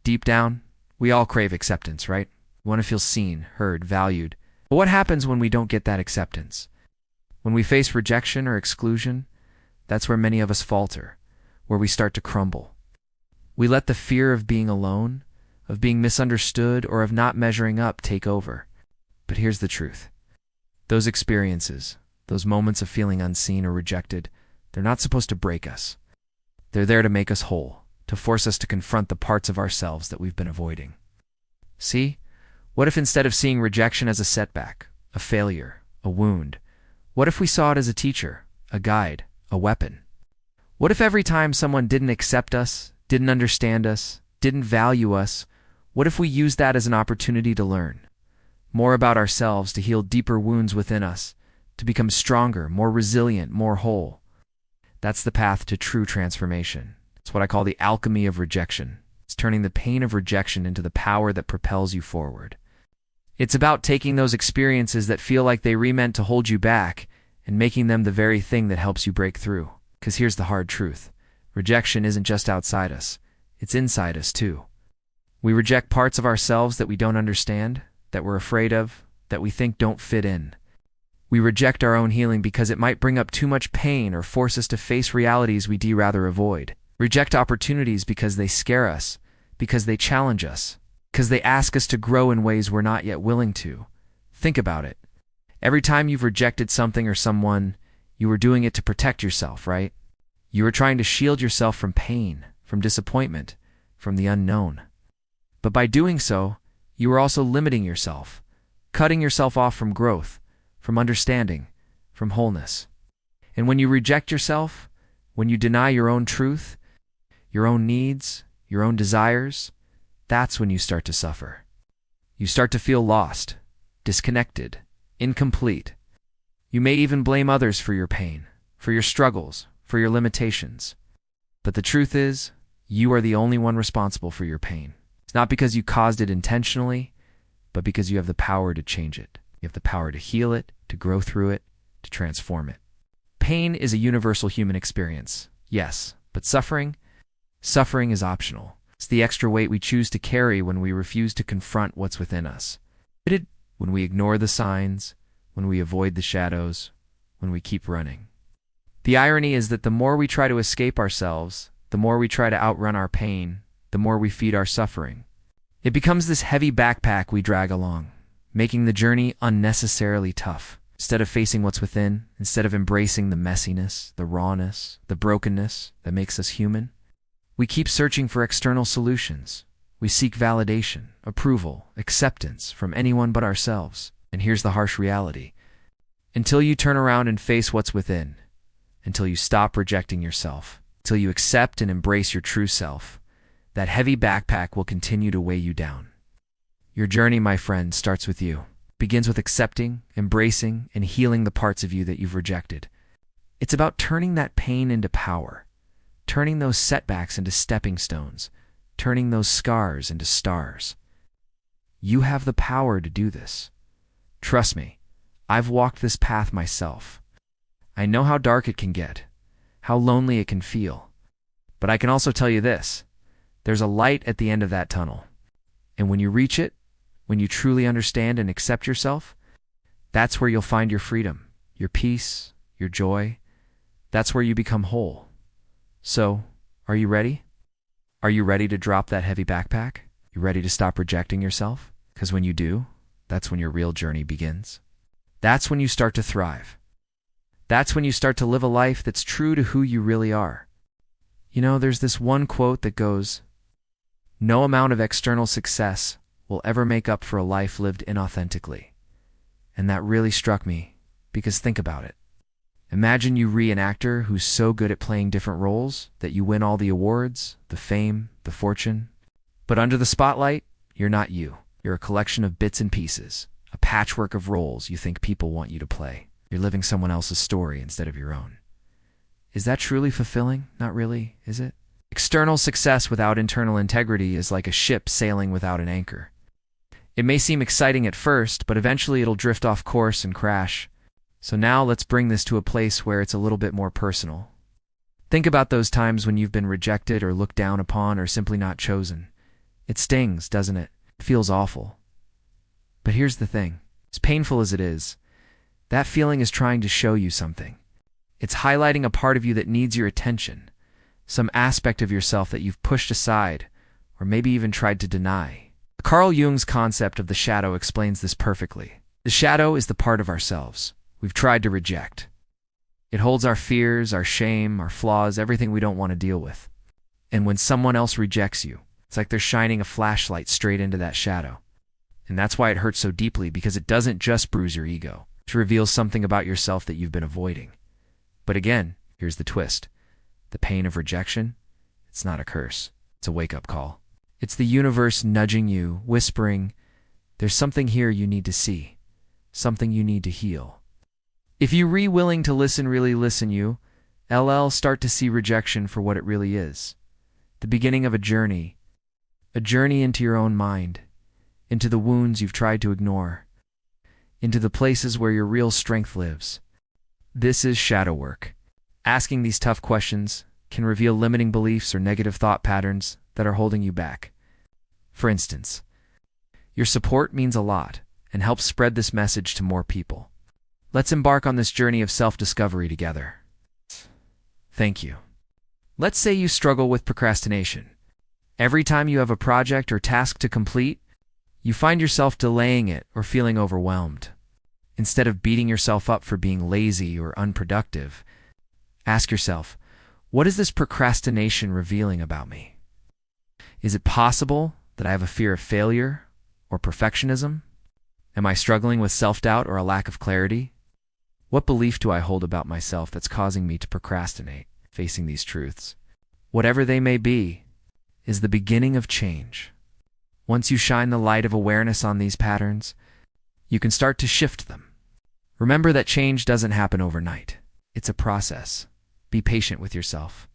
Deep down, we all crave acceptance, right? We want to feel seen, heard, valued. But what happens when we don't get that acceptance? When we face rejection or exclusion, that's where many of us falter, where we start to crumble. We let the fear of being alone, of being misunderstood, or of not measuring up take over. But here's the truth. Those experiences, those moments of feeling unseen or rejected, they're not supposed to break us. They're there to make us whole, to force us to confront the parts of ourselves that we've been avoiding. See? What if instead of seeing rejection as a setback, a failure, a wound, what if we saw it as a teacher, a guide, a weapon? What if every time someone didn't accept us, didn't understand us, didn't value us, what if we used that as an opportunity to learn more about ourselves, to heal deeper wounds within us, to become stronger, more resilient, more whole? That's the path to true transformation. It's what I call the alchemy of rejection. It's turning the pain of rejection into the power that propels you forward. It's about taking those experiences that feel like they were meant to hold you back and making them the very thing that helps you break through. Because here's the hard truth. Rejection isn't just outside us. It's inside us too. We reject parts of ourselves that we don't understand, that we're afraid of, that we think don't fit in. We reject our own healing because it might bring up too much pain or force us to face realities we'd rather avoid. Reject opportunities because they scare us, because they challenge us, because they ask us to grow in ways we're not yet willing to. Think about it. Every time you've rejected something or someone, you were doing it to protect yourself, right? You were trying to shield yourself from pain, from disappointment, from the unknown. But by doing so, you were also limiting yourself, cutting yourself off from growth, from understanding, from wholeness. And when you reject yourself, when you deny your own truth, your own needs, your own desires, that's when you start to suffer. You start to feel lost, disconnected, incomplete. You may even blame others for your pain, for your struggles, for your limitations. But the truth is, you are the only one responsible for your pain. It's not because you caused it intentionally, but because you have the power to change it. You have the power to heal it, to grow through it, to transform it. Pain is a universal human experience, yes, but suffering is optional. It's the extra weight we choose to carry when we refuse to confront what's within us. When we ignore the signs, when we avoid the shadows, when we keep running. The irony is that the more we try to escape ourselves, the more we try to outrun our pain, the more we feed our suffering. It becomes this heavy backpack we drag along, making the journey unnecessarily tough. Instead of facing what's within, instead of embracing the messiness, the rawness, the brokenness that makes us human, we keep searching for external solutions. We seek validation, approval, acceptance from anyone but ourselves. And here's the harsh reality. Until you turn around and face what's within, until you stop rejecting yourself, until you accept and embrace your true self, that heavy backpack will continue to weigh you down. Your journey, my friend, starts with you. It begins with accepting, embracing, and healing the parts of you that you've rejected. It's about turning that pain into power, turning those setbacks into stepping stones, turning those scars into stars. You have the power to do this. Trust me, I've walked this path myself. I know how dark it can get, how lonely it can feel. But I can also tell you this, there's a light at the end of that tunnel. And when you reach it, when you truly understand and accept yourself, that's where you'll find your freedom, your peace, your joy. That's where you become whole. So, are you ready? Are you ready to drop that heavy backpack? You ready to stop rejecting yourself? Because when you do, that's when your real journey begins. That's when you start to thrive. That's when you start to live a life that's true to who you really are. There's this one quote that goes, "No amount of external success will ever make up for a life lived inauthentically." And that really struck me, because think about it. Imagine you an actor who's so good at playing different roles that you win all the awards, the fame, the fortune. But under the spotlight, you're not you. You're a collection of bits and pieces, a patchwork of roles you think people want you to play. You're living someone else's story instead of your own. Is that truly fulfilling? Not really, is it? External success without internal integrity is like a ship sailing without an anchor. It may seem exciting at first, but eventually it'll drift off course and crash. So now let's bring this to a place where it's a little bit more personal. Think about those times when you've been rejected or looked down upon or simply not chosen. It stings, doesn't it? It feels awful. But here's the thing. As painful as it is, that feeling is trying to show you something. It's highlighting a part of you that needs your attention, some aspect of yourself that you've pushed aside or maybe even tried to deny. Carl Jung's concept of the shadow explains this perfectly. The shadow is the part of ourselves we've tried to reject. It holds our fears, our shame, our flaws, everything we don't want to deal with. And when someone else rejects you, it's like they're shining a flashlight straight into that shadow. And that's why it hurts so deeply, because it doesn't just bruise your ego. It reveals something about yourself that you've been avoiding. But again, here's the twist. The pain of rejection, it's not a curse. It's a wake-up call. It's the universe nudging you, whispering, there's something here you need to see, something you need to heal. If you willing to listen, really listen, you, start to see rejection for what it really is. The beginning of a journey into your own mind, into the wounds you've tried to ignore, into the places where your real strength lives. This is shadow work. Asking these tough questions can reveal limiting beliefs or negative thought patterns that are holding you back. For instance, your support means a lot and helps spread this message to more people. Let's embark on this journey of self-discovery together. Thank you. Let's say you struggle with procrastination. Every time you have a project or task to complete, you find yourself delaying it or feeling overwhelmed. Instead of beating yourself up for being lazy or unproductive, ask yourself, what is this procrastination revealing about me? Is it possible that I have a fear of failure or perfectionism? Am I struggling with self-doubt or a lack of clarity? What belief do I hold about myself that's causing me to procrastinate? Facing these truths, whatever they may be, is the beginning of change. Once you shine the light of awareness on these patterns, you can start to shift them. Remember that change doesn't happen overnight. It's a process. Be patient with yourself.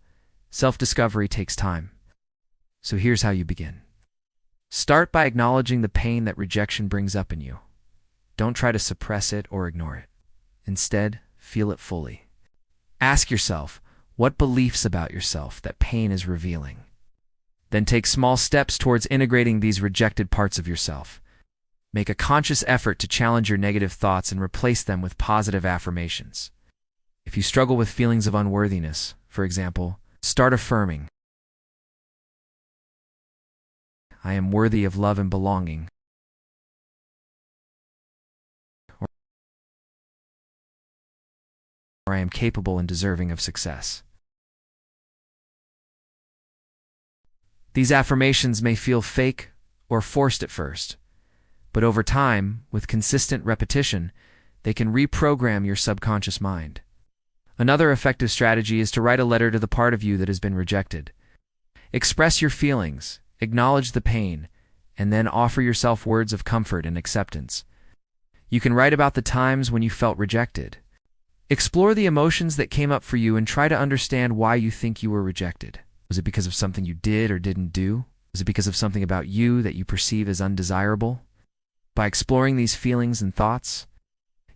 Self-discovery takes time. So here's how you begin. Start by acknowledging the pain that rejection brings up in you. Don't try to suppress it or ignore it. Instead, feel it fully. Ask yourself, what beliefs about yourself that pain is revealing? Then take small steps towards integrating these rejected parts of yourself. Make a conscious effort to challenge your negative thoughts and replace them with positive affirmations. If you struggle with feelings of unworthiness, for example, start affirming, I am worthy of love and belonging. Or I am capable and deserving of success. These affirmations may feel fake or forced at first, but over time, with consistent repetition, they can reprogram your subconscious mind. Another effective strategy is to write a letter to the part of you that has been rejected. Express your feelings, acknowledge the pain, and then offer yourself words of comfort and acceptance. You can write about the times when you felt rejected. Explore the emotions that came up for you and try to understand why you think you were rejected. Was it because of something you did or didn't do? Was it because of something about you that you perceive as undesirable? By exploring these feelings and thoughts,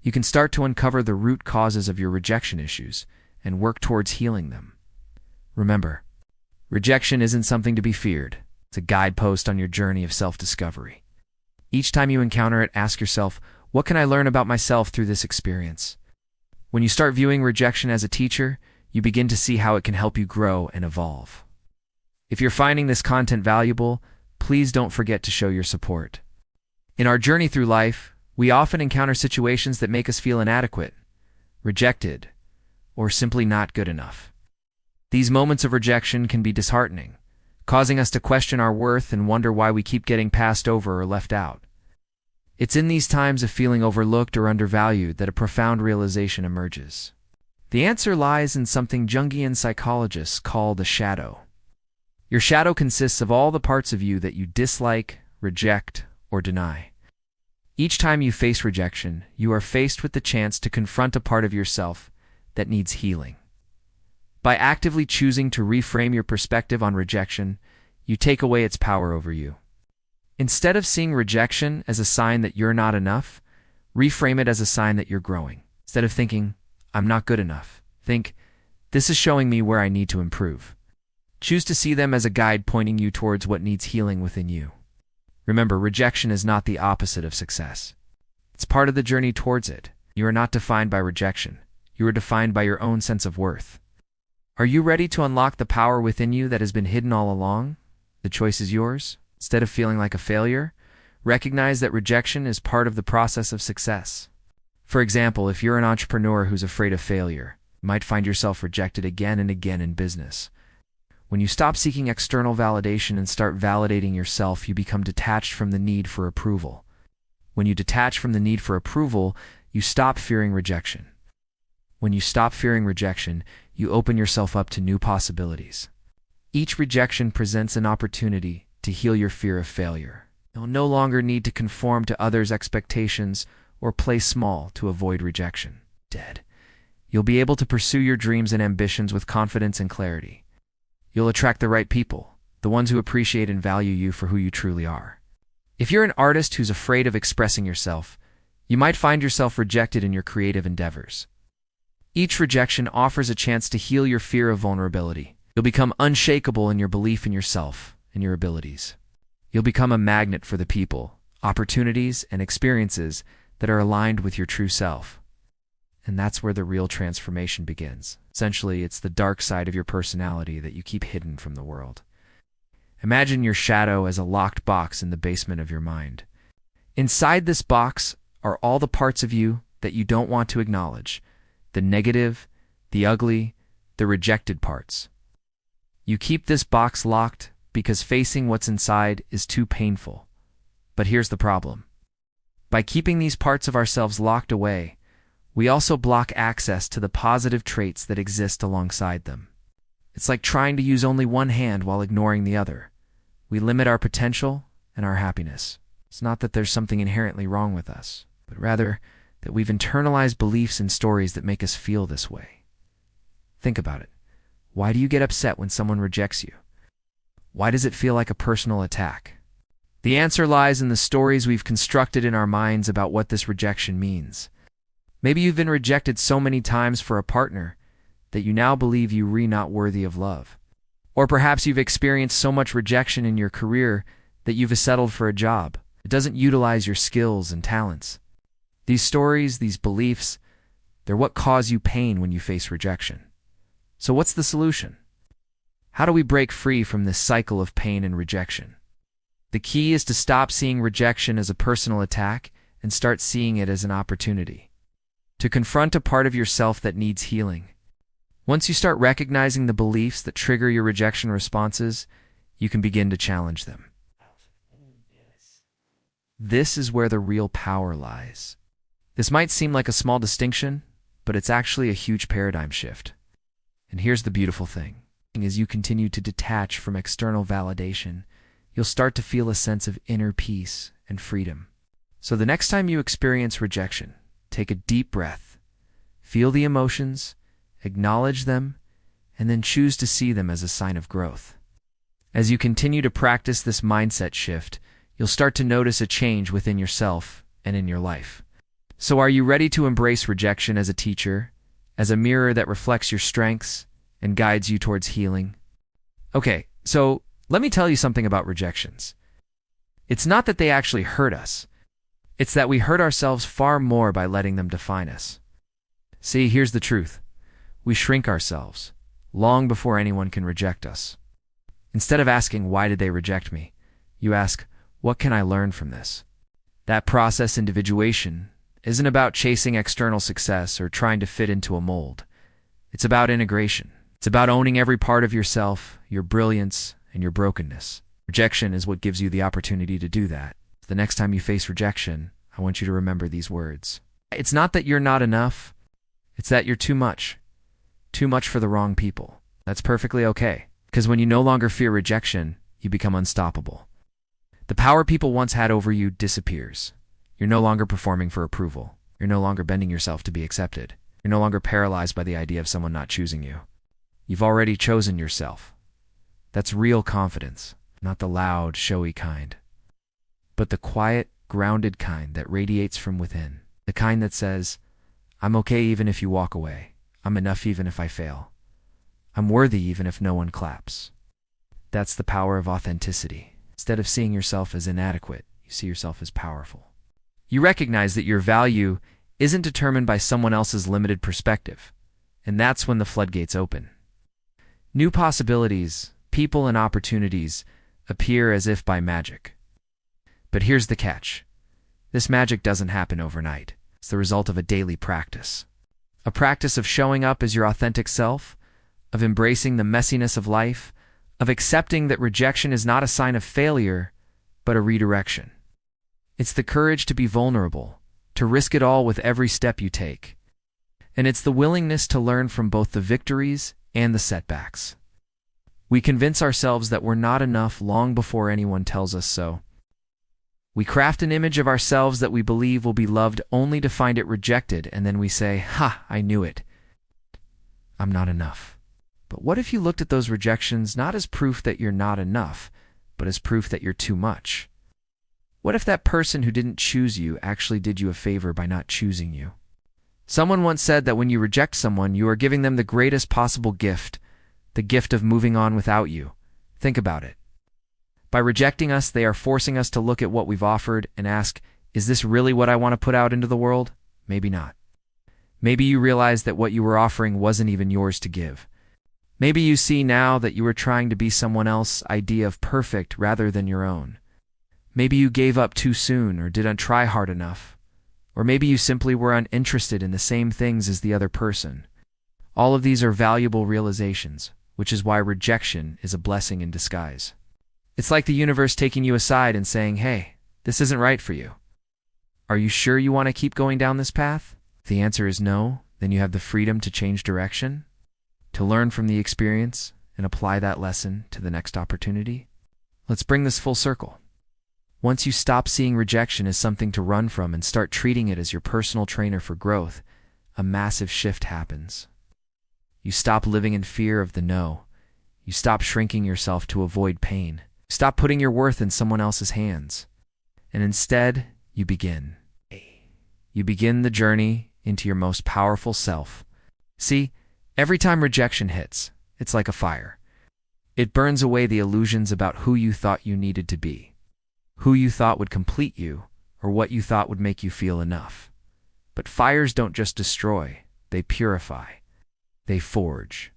you can start to uncover the root causes of your rejection issues and work towards healing them. Remember, rejection isn't something to be feared. It's a guidepost on your journey of self-discovery. Each time you encounter it, ask yourself, what can I learn about myself through this experience? When you start viewing rejection as a teacher, you begin to see how it can help you grow and evolve. If you're finding this content valuable, please don't forget to show your support. In our journey through life, we often encounter situations that make us feel inadequate, rejected, or simply not good enough. These moments of rejection can be disheartening, causing us to question our worth and wonder why we keep getting passed over or left out. It's in these times of feeling overlooked or undervalued that a profound realization emerges. The answer lies in something Jungian psychologists call the shadow. Your shadow consists of all the parts of you that you dislike, reject, or deny. Each time you face rejection, you are faced with the chance to confront a part of yourself that needs healing. By actively choosing to reframe your perspective on rejection, you take away its power over you. Instead of seeing rejection as a sign that you're not enough, reframe it as a sign that you're growing. Instead of thinking, I'm not good enough, think, this is showing me where I need to improve. Choose to see them as a guide pointing you towards what needs healing within you. Remember, rejection is not the opposite of success. It's part of the journey towards it. You are not defined by rejection. You are defined by your own sense of worth. Are you ready to unlock the power within you that has been hidden all along? The choice is yours. Instead of feeling like a failure, recognize that rejection is part of the process of success. For example, if you're an entrepreneur who's afraid of failure, you might find yourself rejected again and again in business. When you stop seeking external validation and start validating yourself, you become detached from the need for approval. When you detach from the need for approval, you stop fearing rejection. When you stop fearing rejection, you open yourself up to new possibilities. Each rejection presents an opportunity to heal your fear of failure. You'll no longer need to conform to others' expectations or play small to avoid rejection. Instead, you'll be able to pursue your dreams and ambitions with confidence and clarity. You'll attract the right people, the ones who appreciate and value you for who you truly are. If you're an artist who's afraid of expressing yourself, you might find yourself rejected in your creative endeavors. Each rejection offers a chance to heal your fear of vulnerability. You'll become unshakable in your belief in yourself and your abilities. You'll become a magnet for the people, opportunities, and experiences that are aligned with your true self. And that's where the real transformation begins. Essentially, it's the dark side of your personality that you keep hidden from the world. Imagine your shadow as a locked box in the basement of your mind. Inside this box are all the parts of you that you don't want to acknowledge, the negative, the ugly, the rejected parts. You keep this box locked because facing what's inside is too painful. But here's the problem. By keeping these parts of ourselves locked away, we also block access to the positive traits that exist alongside them. It's like trying to use only one hand while ignoring the other. We limit our potential and our happiness. It's not that there's something inherently wrong with us, but rather that we've internalized beliefs and stories that make us feel this way. Think about it. Why do you get upset when someone rejects you? Why does it feel like a personal attack? The answer lies in the stories we've constructed in our minds about what this rejection means. Maybe you've been rejected so many times for a partner that you now believe you're not worthy of love. Or perhaps you've experienced so much rejection in your career that you've settled for a job that doesn't utilize your skills and talents. These stories, these beliefs, they're what cause you pain when you face rejection. So what's the solution? How do we break free from this cycle of pain and rejection? The key is to stop seeing rejection as a personal attack and start seeing it as an opportunity to confront a part of yourself that needs healing. Once you start recognizing the beliefs that trigger your rejection responses, you can begin to challenge them. This is where the real power lies. This might seem like a small distinction, but it's actually a huge paradigm shift. And here's the beautiful thing. As you continue to detach from external validation, you'll start to feel a sense of inner peace and freedom. So the next time you experience rejection, take a deep breath, feel the emotions, acknowledge them, and then choose to see them as a sign of growth. As you continue to practice this mindset shift, you'll start to notice a change within yourself and in your life. So are you ready to embrace rejection as a teacher, as a mirror that reflects your strengths and guides you towards healing? Okay, so let me tell you something about rejections. It's not that they actually hurt us. It's that we hurt ourselves far more by letting them define us. See, here's the truth. We shrink ourselves long before anyone can reject us. Instead of asking, why did they reject me? You ask, what can I learn from this? That process individuation isn't about chasing external success or trying to fit into a mold. It's about integration. It's about owning every part of yourself, your brilliance, and your brokenness. Rejection is what gives you the opportunity to do that. The next time you face rejection, I want you to remember these words. It's not that you're not enough. It's that you're too much. Too much for the wrong people. That's perfectly okay. Because when you no longer fear rejection, you become unstoppable. The power people once had over you disappears. You're no longer performing for approval. You're no longer bending yourself to be accepted. You're no longer paralyzed by the idea of someone not choosing you. You've already chosen yourself. That's real confidence, not the loud, showy kind, but the quiet, grounded kind that radiates from within. The kind that says, I'm okay even if you walk away. I'm enough even if I fail. I'm worthy even if no one claps. That's the power of authenticity. Instead of seeing yourself as inadequate, you see yourself as powerful. You recognize that your value isn't determined by someone else's limited perspective, and that's when the floodgates open. New possibilities, people, and opportunities appear as if by magic. But here's the catch. This magic doesn't happen overnight. It's the result of a daily practice. A practice of showing up as your authentic self, of embracing the messiness of life, of accepting that rejection is not a sign of failure, but a redirection. It's the courage to be vulnerable, to risk it all with every step you take. And it's the willingness to learn from both the victories and the setbacks. We convince ourselves that we're not enough long before anyone tells us so. We craft an image of ourselves that we believe will be loved only to find it rejected, and then we say, "Ha, I knew it. I'm not enough." But what if you looked at those rejections not as proof that you're not enough, but as proof that you're too much? What if that person who didn't choose you actually did you a favor by not choosing you? Someone once said that when you reject someone, you are giving them the greatest possible gift, the gift of moving on without you. Think about it. By rejecting us, they are forcing us to look at what we've offered and ask, is this really what I want to put out into the world? Maybe not. Maybe you realize that what you were offering wasn't even yours to give. Maybe you see now that you were trying to be someone else's idea of perfect rather than your own. Maybe you gave up too soon or didn't try hard enough. Or maybe you simply were uninterested in the same things as the other person. All of these are valuable realizations, which is why rejection is a blessing in disguise. It's like the universe taking you aside and saying, "Hey, this isn't right for you. Are you sure you want to keep going down this path?" If the answer is no, then you have the freedom to change direction, to learn from the experience and apply that lesson to the next opportunity. Let's bring this full circle. Once you stop seeing rejection as something to run from and start treating it as your personal trainer for growth, a massive shift happens. You stop living in fear of the no. You stop shrinking yourself to avoid pain. Stop putting your worth in someone else's hands. And instead, you begin. You begin the journey into your most powerful self. See, every time rejection hits, it's like a fire. It burns away the illusions about who you thought you needed to be, who you thought would complete you, or what you thought would make you feel enough. But fires don't just destroy, they purify. They forge.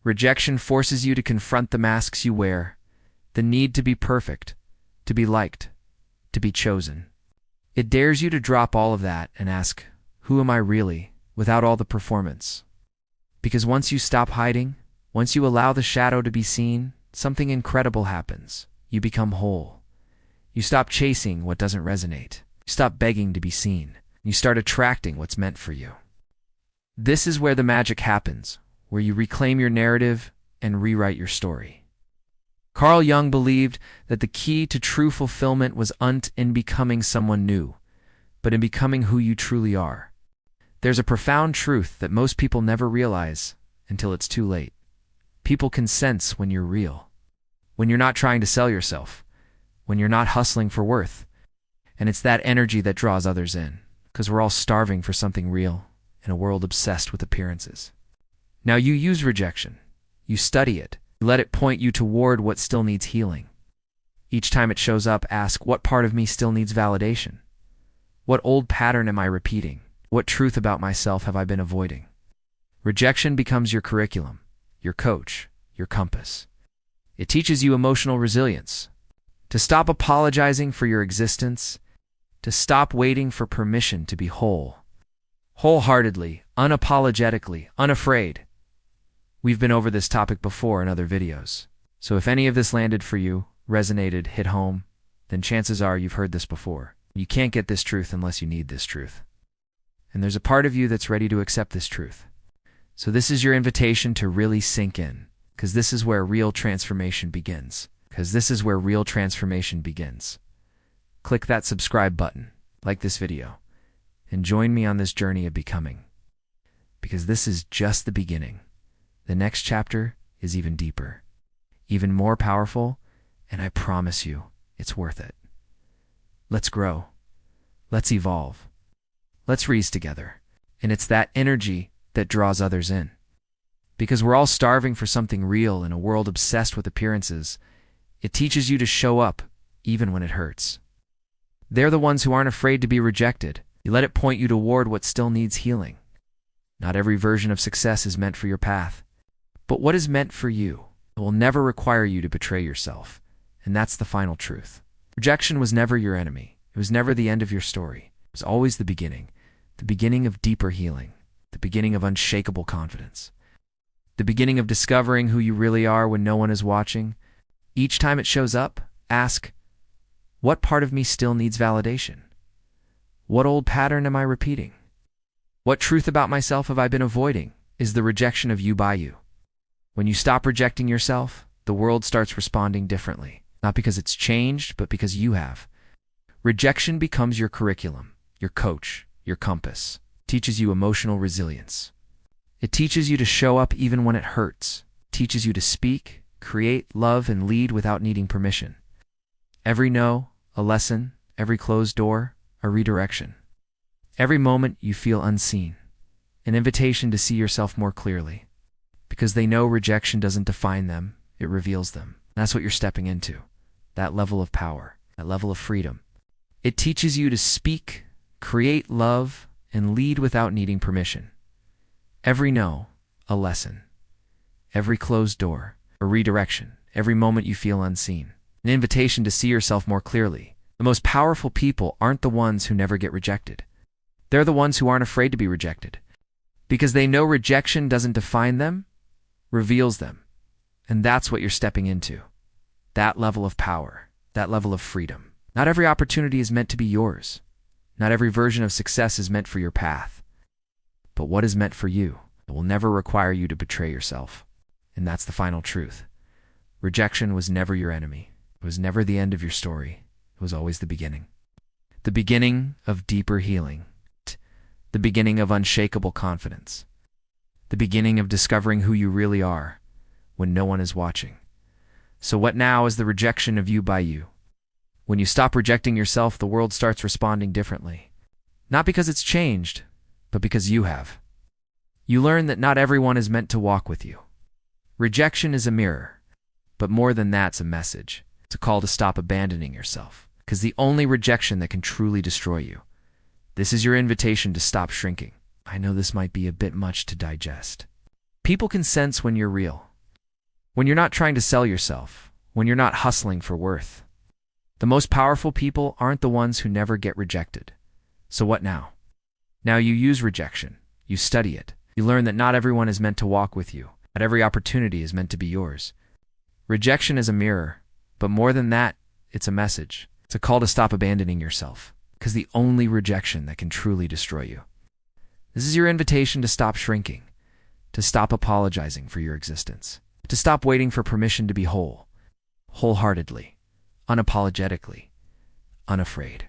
Rejection forces you to confront the masks you wear, the need to be perfect, to be liked, to be chosen. It dares you to drop all of that and ask, who am I really, without all the performance? Because once you stop hiding, once you allow the shadow to be seen, something incredible happens. You become whole. You stop chasing what doesn't resonate. You stop begging to be seen. You start attracting what's meant for you. This is where the magic happens, where you reclaim your narrative and rewrite your story. Carl Jung believed that the key to true fulfillment wasn't in becoming someone new, but in becoming who you truly are. There's a profound truth that most people never realize until it's too late. People can sense when you're real, when you're not trying to sell yourself, when you're not hustling for worth. And it's that energy that draws others in, because we're all starving for something real in a world obsessed with appearances. Now you use rejection. You study it. You let it point you toward what still needs healing. Each time it shows up, ask, what part of me still needs validation? What old pattern am I repeating? What truth about myself have I been avoiding? Rejection becomes your curriculum, your coach, your compass. It teaches you emotional resilience, to stop apologizing for your existence, to stop waiting for permission to be whole. Wholeheartedly, unapologetically, unafraid. We've been over this topic before in other videos, so if any of this landed for you, resonated, hit home, then chances are you've heard this before. You can't get this truth unless you need this truth. And there's a part of you that's ready to accept this truth. So this is your invitation to really sink in, because this is where real transformation begins. Click that subscribe button, like this video, and join me on this journey of becoming. Because this is just the beginning. The next chapter is even deeper, even more powerful, and I promise you, it's worth it. Let's grow. Let's evolve. Let's reach together. And it's that energy that draws others in. Because we're all starving for something real in a world obsessed with appearances, It teaches you to show up, even when it hurts. They're the ones who aren't afraid to be rejected. You let it point you toward what still needs healing. Not every version of success is meant for your path. But what is meant for you, it will never require you to betray yourself. And that's the final truth. Rejection was never your enemy. It was never the end of your story. It was always the beginning of deeper healing, the beginning of unshakable confidence, the beginning of discovering who you really are when no one is watching. Each time it shows up, ask, what part of me still needs validation? What old pattern am I repeating? What truth about myself have I been avoiding? Is the rejection of you by you? When you stop rejecting yourself, the world starts responding differently. Not because it's changed, but because you have. Rejection becomes your curriculum, your coach, your compass. It teaches you emotional resilience. It teaches you to show up even when it hurts. It teaches you to speak, create, love, and lead without needing permission. Every no, a lesson. Every closed door, a redirection. Every moment you feel unseen, an invitation to see yourself more clearly. Because they know rejection doesn't define them, it reveals them. That's what you're stepping into. That level of power, that level of freedom. It teaches you to speak, create, love, and lead without needing permission. Every no, a lesson. Every closed door, a redirection. Every moment you feel unseen, an invitation to see yourself more clearly. The most powerful people aren't the ones who never get rejected. They're the ones who aren't afraid to be rejected. Because they know rejection doesn't define them, reveals them. And that's what you're stepping into. That level of power, that level of freedom. Not every opportunity is meant to be yours. Not every version of success is meant for your path. But what is meant for you, it will never require you to betray yourself. And that's the final truth. Rejection was never your enemy. It was never the end of your story. It was always the beginning. The beginning of deeper healing. The beginning of unshakable confidence. The beginning of discovering who you really are when no one is watching. So what now is the rejection of you by you? When you stop rejecting yourself, the world starts responding differently. Not because it's changed, but because you have. You learn that not everyone is meant to walk with you. Rejection is a mirror, but more than that, it's a message. It's a call to stop abandoning yourself, because the only rejection that can truly destroy you. This is your invitation to stop shrinking. I know this might be a bit much to digest. People can sense when you're real. When you're not trying to sell yourself. When you're not hustling for worth. The most powerful people aren't the ones who never get rejected. So what now? Now you use rejection. You study it. You learn that not everyone is meant to walk with you. Not every opportunity is meant to be yours. Rejection is a mirror, but more than that, it's a message. It's a call to stop abandoning yourself, because the only rejection that can truly destroy you. This is your invitation to stop shrinking, to stop apologizing for your existence, to stop waiting for permission to be whole, wholeheartedly, unapologetically, unafraid.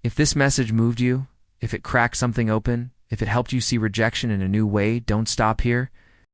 If this message moved you, if it cracked something open, if it helped you see rejection in a new way, don't stop here.